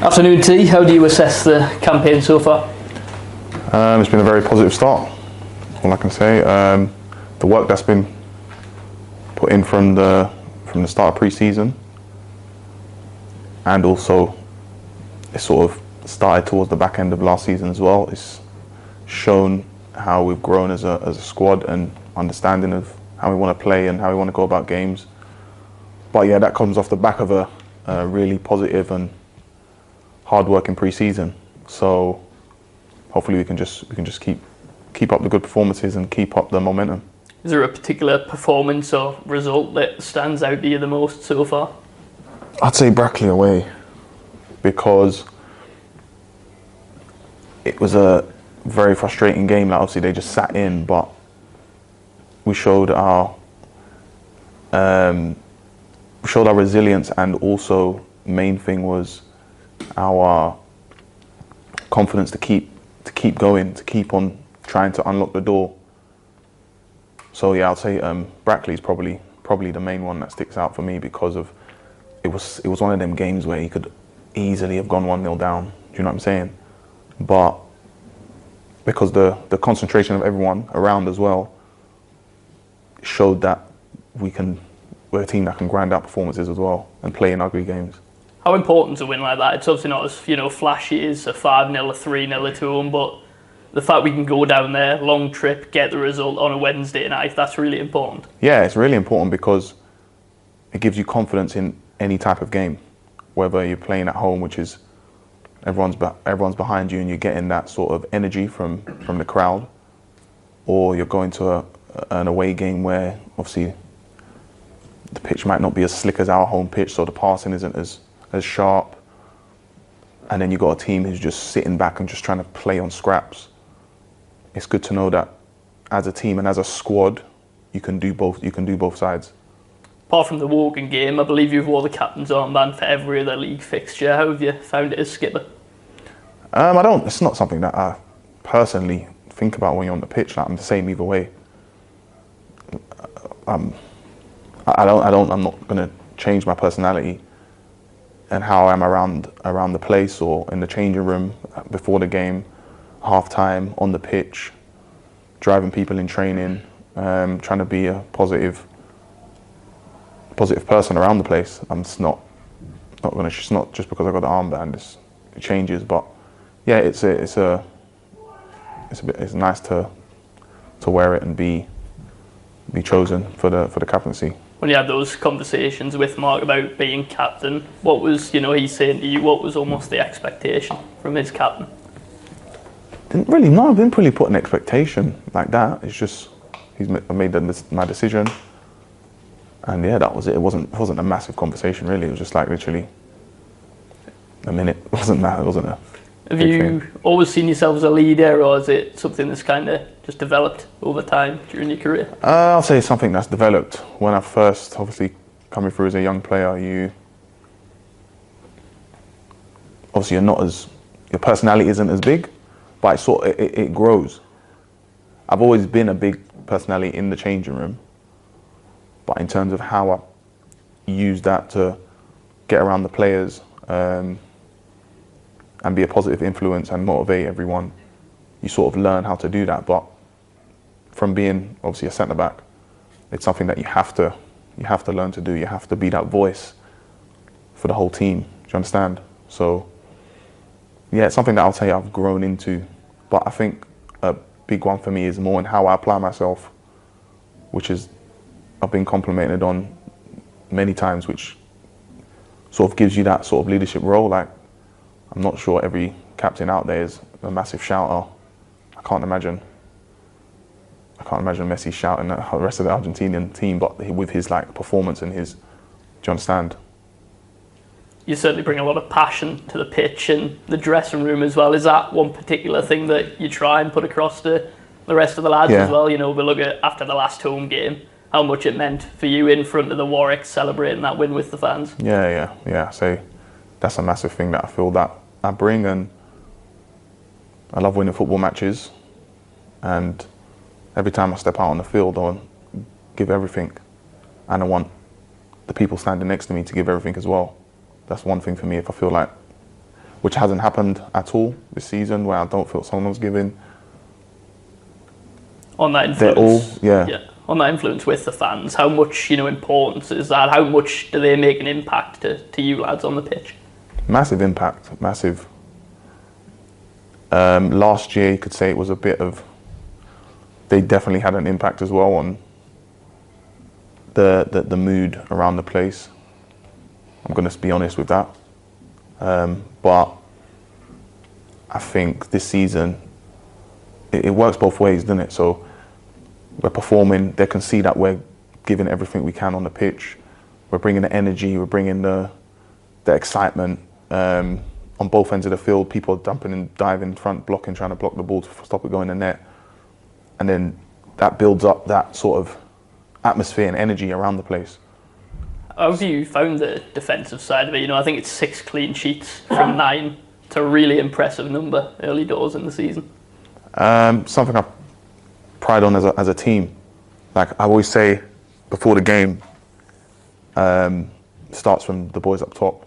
Afternoon T, how do you assess the campaign so far? It's been a very positive start, all I can say. The work that's been put in from the start of pre-season, and also it sort of started towards the back end of last season as well. It's shown how we've grown as a squad and understanding of how we want to play and how we want to go about games. But yeah, that comes off the back of a really positive and hard-working pre-season. So hopefully we can just keep up the good performances and keep up the momentum. Is there a particular performance or result that stands out to you the most so far? I'd say Brackley away, because it was a very frustrating game. Like, obviously they just sat in, but we showed our resilience, and also main thing was our confidence to keep going, to keep on trying to unlock the door. So yeah, I'll say Brackley's probably the main one that sticks out for me, because of it was one of them games where he could easily have gone 1-0 down. Do you know what I'm saying? But because the concentration of everyone around as well showed that we're a team that can grind out performances as well and play in ugly games. How important is a win like that? It's obviously not as flashy as a 5-0, a 3-0, a 2-1, but the fact we can go down there, long trip, get the result on a Wednesday night, that's really important. Yeah, it's really important because it gives you confidence in any type of game, whether you're playing at home, which is everyone's behind you and you're getting that sort of energy from the crowd, or you're going to an away game where obviously the pitch might not be as slick as our home pitch, so the passing isn't as sharp, and then you've got a team who's just sitting back and just trying to play on scraps. It's good to know that as a team and as a squad, you can do both. You can do both sides. Apart from the Woking game, I believe you've wore the captain's armband for every other league fixture. How have you found it as skipper? I don't. It's not something that I personally think about when you're on the pitch. Like, I'm the same either way. I'm not going to change my personality and how I am around the place or in the changing room before the game, half time, on the pitch, driving people in training, trying to be a positive person around the place. It's not just because I got the armband. It changes, but yeah, it's nice to wear it and be chosen for the captaincy. When you had those conversations with Mark about being captain, what was he saying to you? What was almost the expectation from his captain? I didn't really put an expectation like that. It's just I made my decision, and yeah, that was it. It wasn't a massive conversation really. It was just like literally a minute. It wasn't a. Have you always seen yourself as a leader, or is it something that's kind of just developed over time during your career? I'll say it's something that's developed. When I first, obviously, coming through as a young player, you're not your personality isn't as big, but it grows. I've always been a big personality in the changing room, but in terms of how I use that to get around the players, and be a positive influence and motivate everyone, you sort of learn how to do that. But from being obviously a centre back, it's something that you have to learn to do. You have to be that voice for the whole team. Do you understand? So yeah, it's something that I'll say I've grown into. But I think a big one for me is more in how I apply myself, which is I've been complimented on many times, which sort of gives you that sort of leadership role. Like, I'm not sure every captain out there is a massive shouter. I can't imagine Messi shouting at the rest of the Argentinian team, but with his performance and his, do you understand? You certainly bring a lot of passion to the pitch and the dressing room as well. Is that one particular thing that you try and put across to the rest of the lads as well? We look at after the last home game, how much it meant for you in front of the Warwick celebrating that win with the fans. Yeah. So that's a massive thing that I feel that I bring, and I love winning football matches, and every time I step out on the field I want to give everything, and I want the people standing next to me to give everything as well. That's one thing for me. If I feel like which hasn't happened at all this season, where I don't feel someone's giving. On that influence, they're all, on that influence with the fans, how much importance is that? How much do they make an impact to you lads on the pitch? Massive impact, massive. Last year, you could say it was a bit of. They definitely had an impact as well on the mood around the place. I'm going to be honest with that. But I think this season, it works both ways, doesn't it? So we're performing, they can see that we're giving everything we can on the pitch. We're bringing the energy, we're bringing the excitement. On both ends of the field, people are dumping and diving in front, blocking, trying to block the ball to stop it going in the net. And then that builds up that sort of atmosphere and energy around the place. How have you found the defensive side of it? I think it's 6 clean sheets from 9. It's a really impressive number early doors in the season. Something I pride on as a team. Like I always say before the game, starts from the boys up top.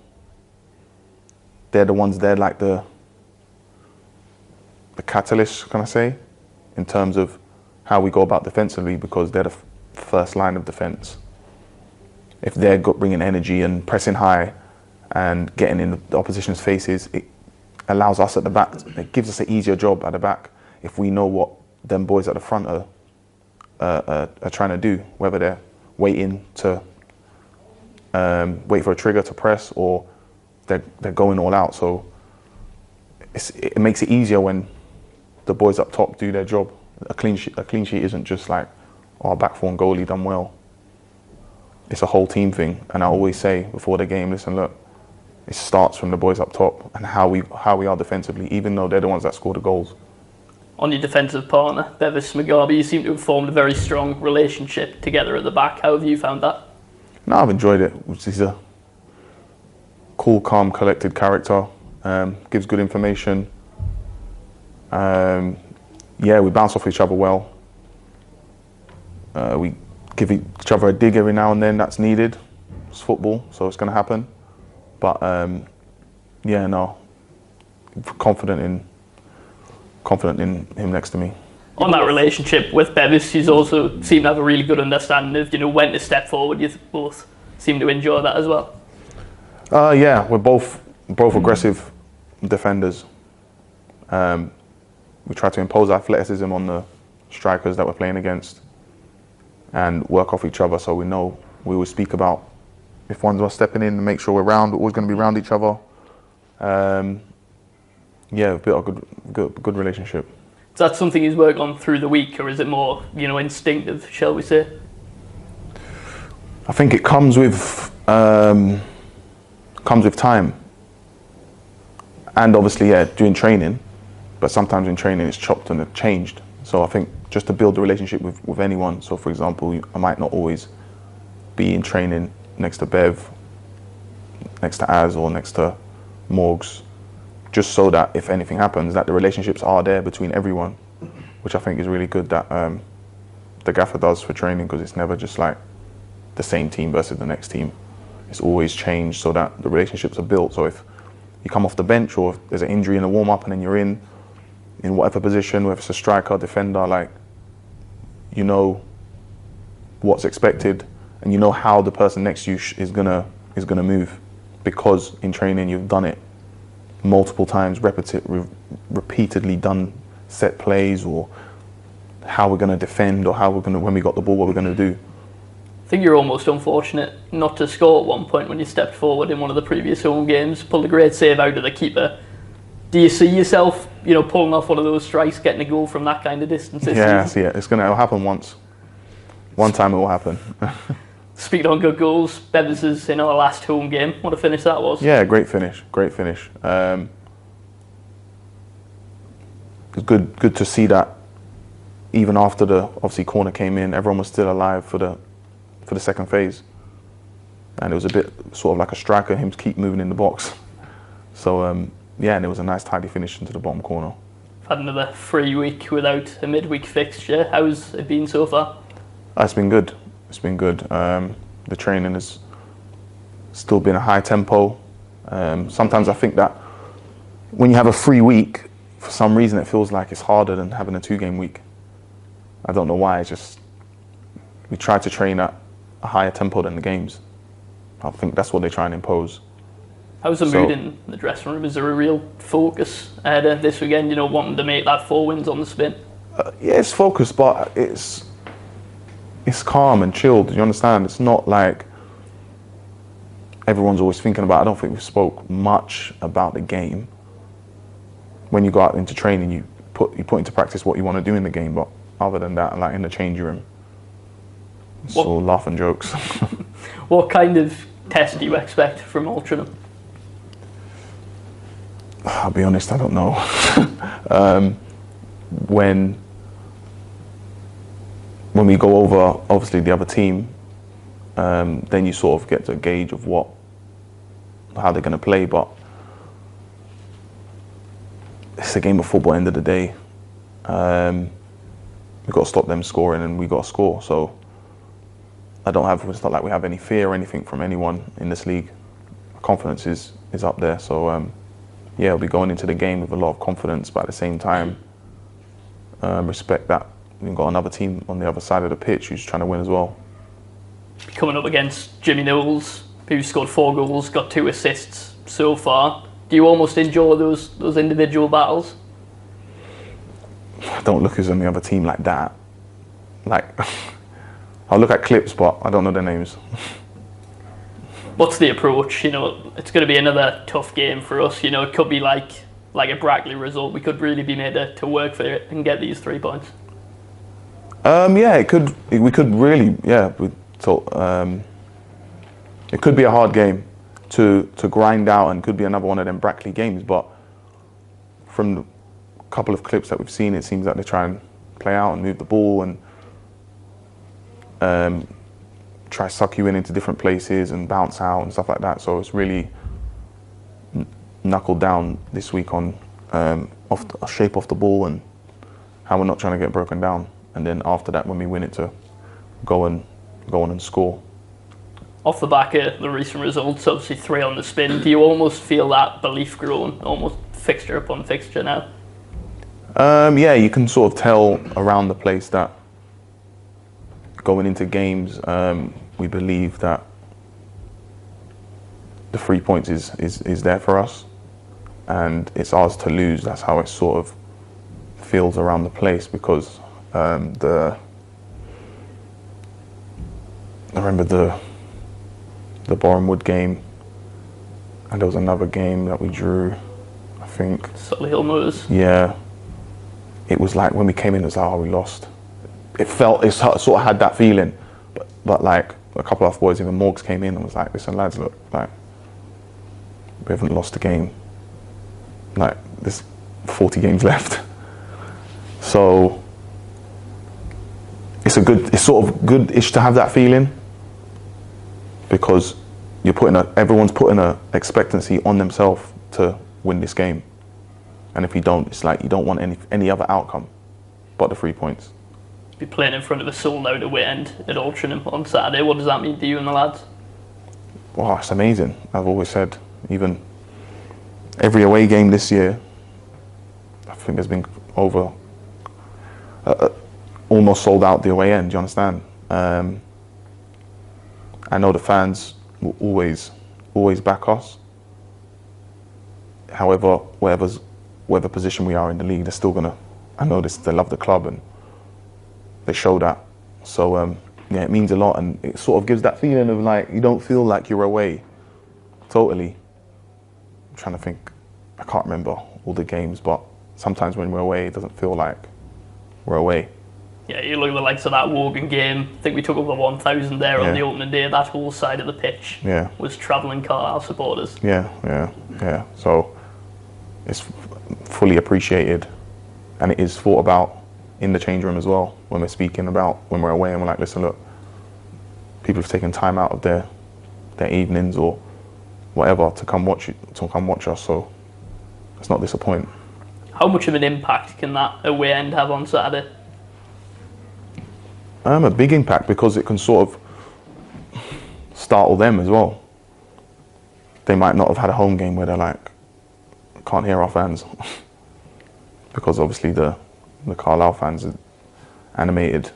They're the ones, they're like the catalyst, can I say, in terms of how we go about defensively, because they're the first line of defense. If they're bringing energy and pressing high and getting in the opposition's faces, it allows us at the back, it gives us an easier job at the back if we know what them boys at the front are trying to do, whether they're waiting to wait for a trigger to press or they're going all out. So it makes it easier when the boys up top do their job. A clean sheet isn't just like, our back four and goalie done well. It's a whole team thing, and I always say before the game, listen, look, it starts from the boys up top and how we are defensively, even though they're the ones that score the goals. On your defensive partner, Bevis Mugabe, you seem to have formed a very strong relationship together at the back. How have you found that? No, I've enjoyed it. He's a cool, calm, collected character. Gives good information. We bounce off each other well. We give each other a dig every now and then. That's needed. It's football, so it's going to happen. But confident in him next to me. On that relationship with Bevis, he's also seemed to have a really good understanding of when to step forward. You both seem to enjoy that as well. We're both aggressive defenders. We try to impose athleticism on the strikers that we're playing against and work off each other, so we know we will speak about if one's us stepping in and make sure we're always going to be round each other. We've built a good relationship. Is that something he's worked on through the week, or is it more instinctive, shall we say? I think it comes with time, and obviously doing training. But sometimes in training it's chopped and changed. So I think just to build a relationship with anyone. So for example, I might not always be in training next to Bev, next to Az or next to Morgs, just so that if anything happens, that the relationships are there between everyone, which I think is really good that the gaffer does for training, because it's never just like the same team versus the next team. It's always changed so that the relationships are built. So if you come off the bench or if there's an injury in the warm-up and then you're in whatever position, whether it's a striker, defender, like, you know what's expected and you know how the person next to you is gonna move, because in training you've done it multiple times, repeatedly done set plays, or how we're gonna defend, or how when we got the ball, what we're gonna do. I think you're almost unfortunate not to score at one point when you stepped forward in one of the previous home games, pulled a great save out of the keeper. Do you see yourself, pulling off one of those strikes, getting a goal from that kind of distance? Yeah, I see it. It'll happen once. One time it will happen. Speaking on good goals, Bevis' in our last home game. What a finish that was. Yeah, great finish. It was good to see that even after the obviously corner came in, everyone was still alive for the second phase. And it was a bit sort of like a striker, him to keep moving in the box. So and it was a nice tidy finish into the bottom corner. Had another free week without a midweek fixture. How's it been so far? It's been good. The training has still been a high tempo. Sometimes I think that when you have a free week, for some reason it feels like it's harder than having a 2-game week. I don't know why. It's just we try to train at a higher tempo than the games. I think that's what they try and impose. How's the mood in the dressing room? Is there a real focus ahead of this weekend? Wanting to make that 4 wins on the spin. Yeah, it's focused, but it's calm and chilled. You understand? It's not like everyone's always thinking about. I don't think we spoke much about the game. When you go out into training, you put into practice what you want to do in the game. But other than that, like in the changing room, it's all laugh and jokes. What kind of test do you expect from Altrincham? I'll be honest, I don't know. When we go over, obviously, the other team, then you sort of get to gauge of how they're going to play. But it's a game of football. End of the day, we've got to stop them scoring, and we got to score. So it's not like we have any fear or anything from anyone in this league. Confidence is up there. So yeah, we'll be going into the game with a lot of confidence, but at the same time, respect that we've got another team on the other side of the pitch who's trying to win as well. Coming up against Jimmy Knowles, who scored 4 goals, got 2 assists so far. Do you almost enjoy those individual battles? I don't look at the other team like that. Like, I'll look at clips, but I don't know their names. What's the approach? It's going to be another tough game for us. It could be like a Brackley result. We could really be made to work for it and get these 3 points. Yeah, it could. We could really. Yeah, it could be a hard game to grind out, and could be another one of them Brackley games. But from the couple of clips that we've seen, it seems that they try and play out and move the ball and try to suck you into different places and bounce out and stuff like that. So it's really knuckled down this week on shape off the ball and how we're not trying to get broken down. And then after that, when we win it, to go on and score. Off the back of the recent results, obviously 3 on the spin, do you almost feel that belief growing, almost fixture upon fixture now? Yeah, you can sort of tell around the place that going into games, we believe that the 3 points is there for us, and it's ours to lose. That's how it sort of feels around the place, because I remember the Bournemouth game, and there was another game that we drew, I think. Solihull Moors. Yeah. It was like when we came in, it was like, oh, we lost. It sort of had that feeling, but like a couple of boys, even Morgs, came in and was like, listen lads, look, like we haven't lost a game. Like there's 40 games left. So it's sort of good-ish to have that feeling, because everyone's putting a expectancy on themselves to win this game. And if you don't, it's like you don't want any other outcome but the 3 points. Be playing in front of a sold-out away end at Altrincham on Saturday. What does that mean to you and the lads? Wow, it's amazing. I've always said, even every away game this year, I think there's been over almost sold out the away end. Do you understand? I know the fans will always back us. However, whatever position we are in the league, they're still gonna. I know this. They love the club and they show that. So yeah, it means a lot, and it sort of gives that feeling of like you don't feel like you're away. Totally. I'm trying to think. I can't remember all the games, but sometimes when we're away, it doesn't feel like we're away. Yeah, you look at the likes of that Wogan game. I think we took over 1,000 there on the opening day. That whole side of the pitch was travelling Carlisle supporters. Yeah. So it's fully appreciated, and it is thought about in the change room as well when we're speaking about when we're away, and we're like, listen, look, people have taken time out of their evenings or whatever to come watch us. So let's not disappoint. How much of an impact can that away end have on Saturday? A big impact, because it can sort of startle them as well. They might not have had a home game where they're like can't hear our fans because obviously the Carlisle fans are animated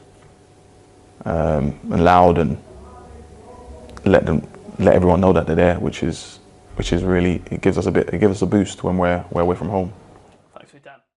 and loud, and let everyone know that they're there, which is really, it gives us a boost when we're away from home.